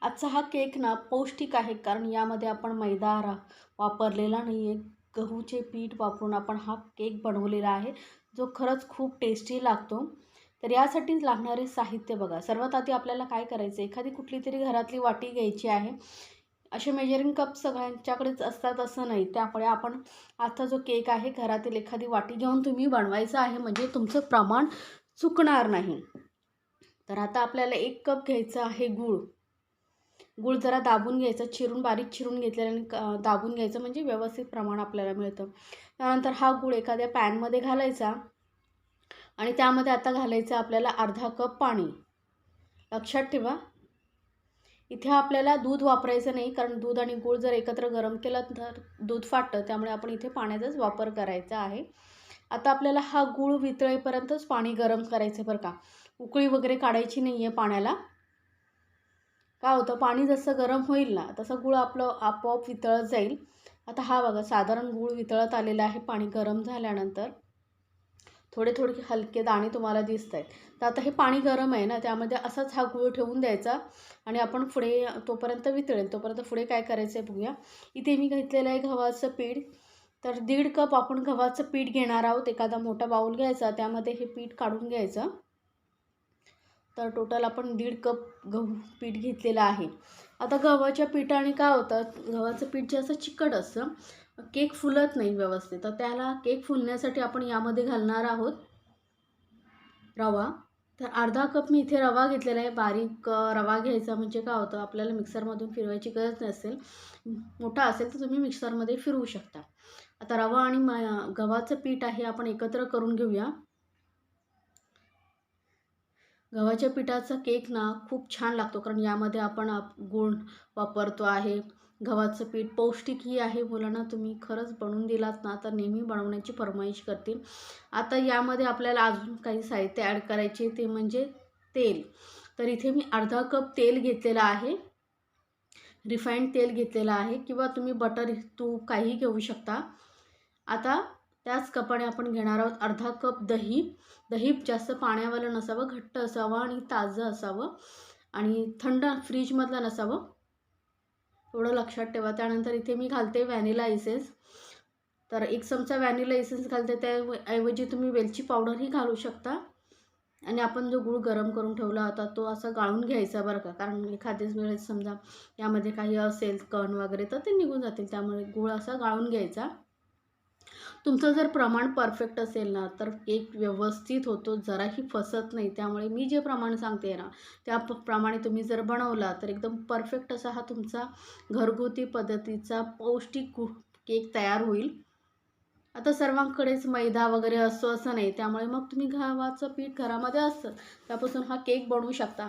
आजचा हा केक ना पौष्टिक आहे, कारण यामध्ये आपण मैदा वापरलेला नाही आहे. गहूचे पीठ वापरून आपण हा केक बनवलेला आहे, जो खरंच खूप टेस्टी लागतो. तर यासाठी लागणारे साहित्य बघा. सर्वात आधी आपल्याला काय करायचं, एखादी कुठली तरी घरातली वाटी घ्यायची आहे. असे मेजरिंग कप सगळ्यांच्याकडेच असतात असं नाही, त्यामुळे आपण आजचा जो केक आहे घरातील एखादी वाटी घेऊन तुम्ही बनवायचं आहे, म्हणजे तुमचं प्रमाण चुकणार नाही. तर आता आपल्याला 1 कप घ्यायचं आहे गूळ. गूळ जरा दाबून घ्यायचं, बारीक चिरून घेतलेलं आणि दाबून घ्यायचं, म्हणजे व्यवस्थित प्रमाण आपल्याला मिळतं. त्यानंतर हा गूळ एखाद्या पॅनमध्ये घालायचा आणि त्यामध्ये आता घालायचं आपल्याला अर्धा कप पाणी. लक्षात ठेवा, इथे आपल्याला दूध वापरायचं नाही, कारण दूध आणि गूळ जर एकत्र गरम केलं तर दूध फाटतं, त्यामुळे आपण इथे पाण्याचाच वापर करायचा आहे. आता आपल्याला हा गूळ वितळेपर्यंतच पाणी गरम करायचं बरं का. उकळी वगैरे काढायची नाही आहे पाण्याला. काय होतं, पाणी जसं गरम होईल ना तसं गूळ आपलं आपोआप वितळत जाईल. आता हा बघा, साधारण गूळ वितळत आलेला आहे पाणी गरम झाल्यानंतर. थोडे थोडे हलके दाणे तुम्हाला दिसत आहेत. तर आता हे पाणी गरम आहे ना, त्यामध्ये असाच हा गूळ ठेवून द्यायचा आणि आपण पुढे तोपर्यंत वितळेल तोपर्यंत पुढे काय करायचं आहे बघूया. इथे मी घेतलेलं आहे गव्हाचं पीठ. तर 1.5 कप आपण गव्हाचं पीठ घेणार आहोत. एखादा मोठा बाऊल घ्यायचा, त्यामध्ये हे पीठ काढून घ्यायचं. तर टोटल आपण 1.5 कप गहू पीठ घेतलेलं आहे. आता गव्हाच्या पिठाने काय होतं, गव्हाचं पीठ जे असं चिकट असतं, केक फुलत नाही व्यवस्थित. तर त्याला केक फुलण्यासाठी आपण यामध्ये घालणार आहोत रवा. तर अर्धा कप मी इथे रवा घेतलेला आहे. बारीक रवा घ्यायचा, म्हणजे काय होतं, आपल्याला मिक्सरमधून फिरवायची गरज नसेल. मोठा असेल तर तुम्ही मिक्सरमध्ये फिरवू शकता. आता रवा आणि गव्हाचं पीठ आहे आपण एकत्र करून घेऊया. गव्हाच्या पिठाचा केक ना खूप छान लागतो, कारण यामध्ये आपण गूळ वापरतो आहे. गव्हाचं पीठ पौष्टिकही आहे. मुलांना तुम्ही खरंच बनवून दिलात ना तर नेहमी बनवण्याची फर्माईश करतील. आता यामध्ये आपल्याला अजून काही साहित्य ॲड करायचे, ते म्हणजे तेल. तर इथे मी अर्धा कप तेल घेतलेलं आहे. रिफाईंड तेल घेतलेलं आहे, किंवा तुम्ही बटर, तूप काहीही घेऊ शकता. आता त्याच कपाने आपण घेणार आहोत अर्धा कप दही. दही जास्त पाण्यावालं नसावं, घट्ट असावं आणि ताजं असावं आणि थंड फ्रीजमधलं नसावं, एवढं लक्षात ठेवा. त्यानंतर इथे मी घालते व्हॅनिला इसेन्स. तर 1 चमचा व्हॅनिला इसेन्स घालते. त्याऐवजी तुम्ही वेलची पावडरही घालू शकता. आणि आपण जो गूळ गरम करून ठेवला होता तो असा गाळून घ्यायचा बरं का, कारण एखाद्याच वेळेस समजा यामध्ये काही असेल कण वगैरे तर ते निघून जातील, त्यामुळे गूळ असा गाळून घ्यायचा. तुमचं जर प्रमाण परफेक्ट असेल ना तर केक व्यवस्थित होतो, जराही फसत नाही. त्यामुळे मी जे प्रमाण सांगते ना त्या प्रमाणे तुम्ही जर बनवला तर एकदम परफेक्ट असा हा तुमचा घरगुती पद्धतीचा पौष्टिक केक तयार होईल. आता सर्वांकडेच मैदा वगैरे असतो असं नाही, त्यामुळे मग तुम्ही गव्हाचं पीठ घरामध्ये असतं त्यापासून हा केक बनवू शकता.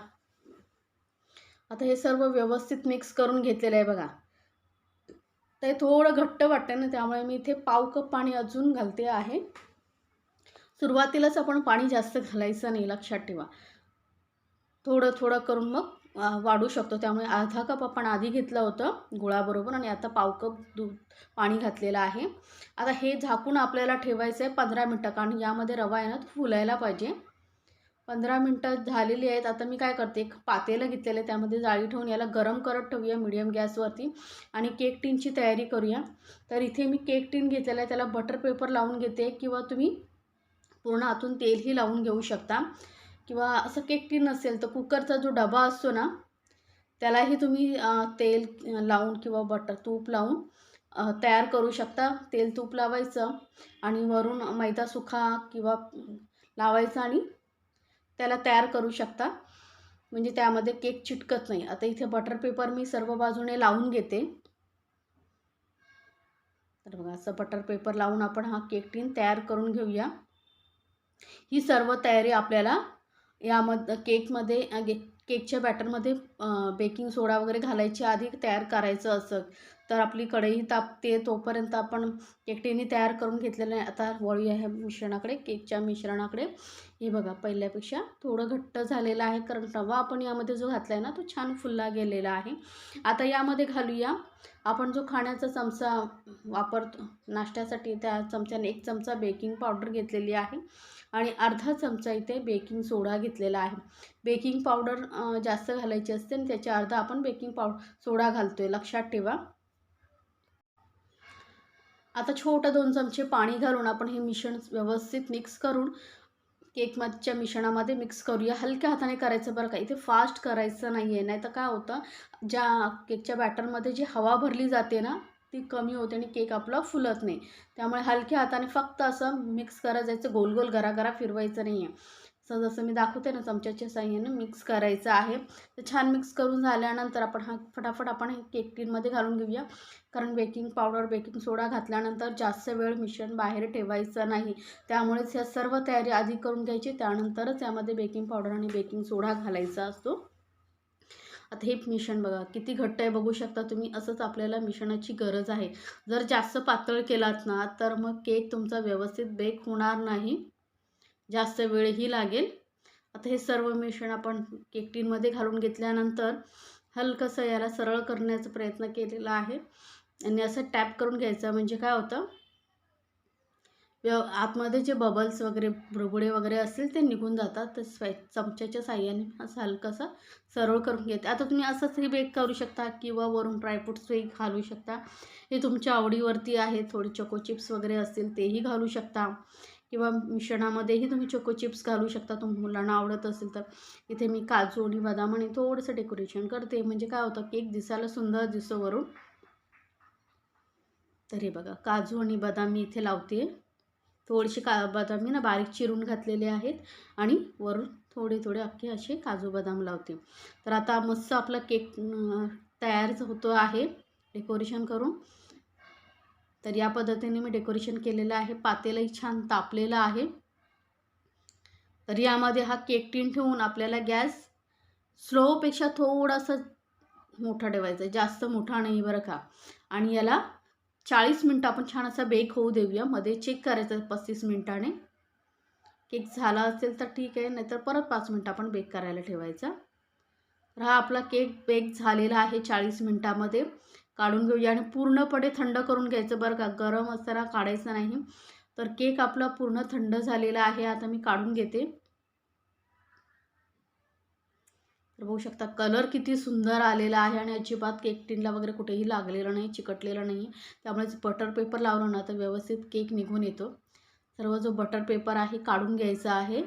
आता हे सर्व व्यवस्थित मिक्स करून घेतलेलं आहे बघा. ते थोडं घट्ट वाटतं ना, त्यामुळे मी इथे पाव कप पाणी अजून घालते आहे. सुरुवातीलाच आपण पाणी जास्त घालायचं नाही, लक्षात ठेवा. थोडं थोडं करून मग वाढू शकतो. त्यामुळे अर्धा कप आपण आधी घेतलं होतं गुळाबरोबर आणि आता पाव कप पाणी घातलेलं आहे. आता हे झाकून आपल्याला ठेवायचं आहे 15 मिनटं, कारण यामध्ये रवा आहे ना तो फुलायला पाहिजे. 15 मिनटं झालेली आहेत. आता मी काय करते, एक पातेलं घेतलेलं आहे, त्यामध्ये जाळी ठेवून याला गरम करत ठेवूया मीडियम गॅसवरती आणि केक टिनची तयारी करूया. तर इथे मी केक टिन घेतलेला आहे, त्याला बटर पेपर लावून घेते, किंवा तुम्ही पूर्ण आतून तेलही लावून घेऊ शकता. किंवा असं केक टिन नसेल तर कुकरचा जो डबा असतो ना त्यालाही तुम्ही तेल लावून किंवा तूप लावून तयार करू शकता. तेल तूप लावायचं आणि वरून मैदा सुखा किंवा लावायचा आणि त्याला तयार करू शकता, म्हणजे त्यामध्ये केक चिटकत नाही. आता इथे बटर पेपर मी सर्व बाजूने लावून घेते. तर बघा, असं बटर पेपर लावून आपण हा केक टिन तयार करून घेऊया. ही सर्व तयारी आपल्याला यामध्ये केकच्या बॅटरमध्ये बेकिंग सोडा वगैरे घालायची आधी तयार करायचं असं. तर आपली कढई तापते तोपर्यंत आपण केक टिनी तयार करून घेतलेलं आहे. आता वळूया ह्या मिश्रणाकडे, केकच्या मिश्रणाकडे. हे बघा, पहिल्यापेक्षा थोडं घट्ट झालेलं आहे, कारण रवा आपण यामध्ये जो घातला आहे ना तो छान फुलला गेलेला आहे. आता यामध्ये घालूया आपण जो खाण्याचा चमचा वापरतो नाश्त्यासाठी, त्या चमच्याने 1 चमचा बेकिंग पावडर घेतलेली आहे आणि अर्धा चमचा इथे बेकिंग सोडा घेतलेला आहे. बेकिंग पावडर जास्त घालायची असते आणि त्याच्या अर्धा आपण बेकिंग सोडा घालतोय, लक्षात ठेवा. आता छोटं 2 चमचे पाणी घालून आपण हे मिश्रण व्यवस्थित मिक्स करून केकच्या मिश्रणामध्ये मिक्स करूया. हलक्या हाताने करायचं बरं का, इथे फास्ट करायचं नाही आहे, नाहीतर काय होतं, ज्या केकच्या बॅटरमध्ये जी हवा भरली जाते ना, ती कमी होते आणि केक आपला फुलत नाही. त्यामुळे हलक्या हाताने फक्त असं मिक्स करत जायचं, गोल गोल गरागरा फिरवायचं नाही आहे. जसं मी दाखवते ना, चमच्याच्या साहाय्याने मिक्स करायचं आहे. तर छान मिक्स करून झाल्यानंतर आपण फटाफट आपण हे केक टिनमध्ये घालून घेऊया. कारण बेकिंग पावडर, बेकिंग सोडा घातल्यानंतर जास्त वेळ मिश्रण बाहेर ठेवायचं नाही. त्यामुळेच ह्या सर्व तयारी आधी करून घ्यायची, त्यानंतरच यामध्ये बेकिंग पावडर आणि बेकिंग सोडा घालायचा असतो. आता हे मिश्रण बघा किती घट्ट आहे, बघू शकता तुम्ही. असंच आपल्याला मिश्रणाची गरज आहे. जर जास्त पातळ केलात ना, तर मग केक तुमचा व्यवस्थित बेक होणार नाही, जास्त वेळही लागेल. आता हे सर्व मिश्रण आपण केक टिनमध्ये घालून घेतल्यानंतर हलकंसं याला सरळ करण्याचा प्रयत्न केलेला आहे आणि असं टॅप करून घ्यायचं. म्हणजे काय होतं, आतमध्ये जे बबल्स वगैरे, बुडबुडे वगैरे असतील ते निघून जातात. तर चमच्याच्या साहाय्याने असं हलकंसं सरळ करून घेते. आता तुम्ही असंचही बेक करू शकता किंवा वरून ड्रायफ्रूट्सही घालू शकता. हे तुमच्या आवडीवरती आहे. थोडे चोको चिप्स वगैरे असतील तेही घालू शकता किंवा मिश्रणामध्येही तुम्ही चोको चिप्स घालू शकता, मुलांना आवडत असेल तर. इथे मी काजू आणि बदाम आणि थोडंसं डेकोरेशन करते. म्हणजे काय होतं, केक दिसायला सुंदर दिसतो वरून. तर हे बघा, काजू आणि बदाम मी इथे लावते. थोडीशी बदाम मी ना बारीक चिरून घातलेले आहेत आणि वरून थोडे थोडे अख्खे असे काजू बदाम लावते. तर आता मस्त आपला केक तयार होतो आहे डेकोरेशन करून. तर या पद्धतीने मी डेकोरेशन केलेलं आहे. पातेलंही छान तापलेलं आहे. तर यामध्ये हा केक टिन ठेवून आपल्याला गॅस स्लोपेक्षा थोडासा मोठा ठेवायचा, जास्त मोठा नाही बरं का. आणि याला 40 मिनटं आपण छान असा बेक होऊ देऊया. मध्ये चेक करायचं 35 मिनटाने. केक झाला असेल तर ठीक आहे, नाहीतर परत 5 मिनटं आपण बेक करायला ठेवायचा. तर हा आपला केक बेक झालेला आहे 40 मिनटामध्ये. काढून घेऊया आणि पूर्णपणे थंड करून घ्यायचं बरं का, गरम असताना काढायचं नाही. तर केक आपला पूर्ण थंड झालेला आहे. आता मी काढून घेते. तर बघू शकता कलर किती सुंदर आलेला आहे आणि अजिबात केक टिनला वगैरे कुठेही लागलेलं नाही, चिकटलेलं नाही. त्यामुळेच बटर पेपर लावलं ना तर व्यवस्थित केक निघून येतो. सर्व जो बटर पेपर आहे काढून घ्यायचा आहे.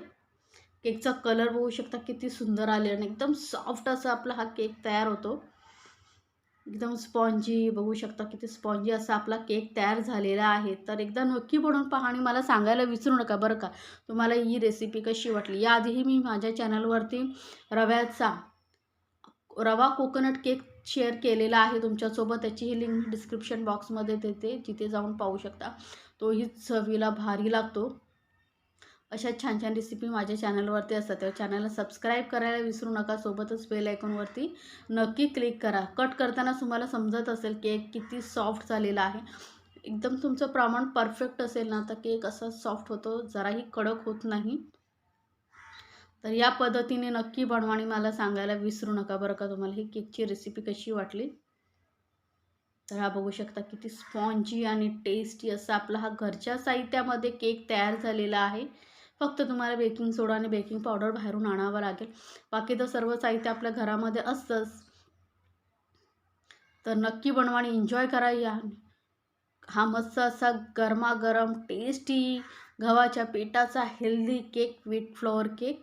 केकचा कलर बघू शकता किती सुंदर आले आणि एकदम सॉफ्ट असा आपला हा केक तयार होतो. एकदम स्पॉन्जी, बघू शकता किती स्पॉन्जी असा आपला केक तयार झालेला आहे. तर एकदा नक्की बनवून पहा आणि मला सांगायला विसरू नका बरं का, तुम्हाला ही रेसिपी कशी वाटली. याआधीही मी माझ्या चॅनलवरती रवा कोकोनट केक शेअर केलेला आहे तुमच्यासोबत. त्याचीही लिंक डिस्क्रिप्शन बॉक्समध्ये देते, जिथे जाऊन पाहू शकता. तोही चवीला भारी लागतो. अशा छान छान रेसिपी माझ्या चॅनलवरती असतात. त्या चॅनलला सबस्क्राईब करायला विसरू नका. सोबतच बेल आयकॉनवरती नक्की क्लिक करा. कट करताना तुम्हाला समजत असेल केक किती सॉफ्ट झालेला आहे. एकदम तुमचं प्रमाण परफेक्ट असेल ना तर केक असा सॉफ्ट होतो, जराही कडक होत नाही. तर या पद्धतीने नक्की बनवा आणि मला सांगायला विसरू नका बरं का, तुम्हाला ही केकची रेसिपी कशी वाटली. तर हा बघू शकता किती स्पॉन्जी आणि टेस्टी असा आपला हा घरच्या साहित्यामध्ये केक तयार झालेला आहे. फक्त तुम्हाला बेकिंग सोडा आणि बेकिंग पावडर बाहेरून आणावं लागेल. बाकी तर सर्व साहित्य आपल्या घरामध्ये असतंच. तर नक्की बनवा आणि एन्जॉय करा. हा मस्त असा गरमागरम टेस्टी गव्हाच्या पिठाचा healthy cake with flour cake.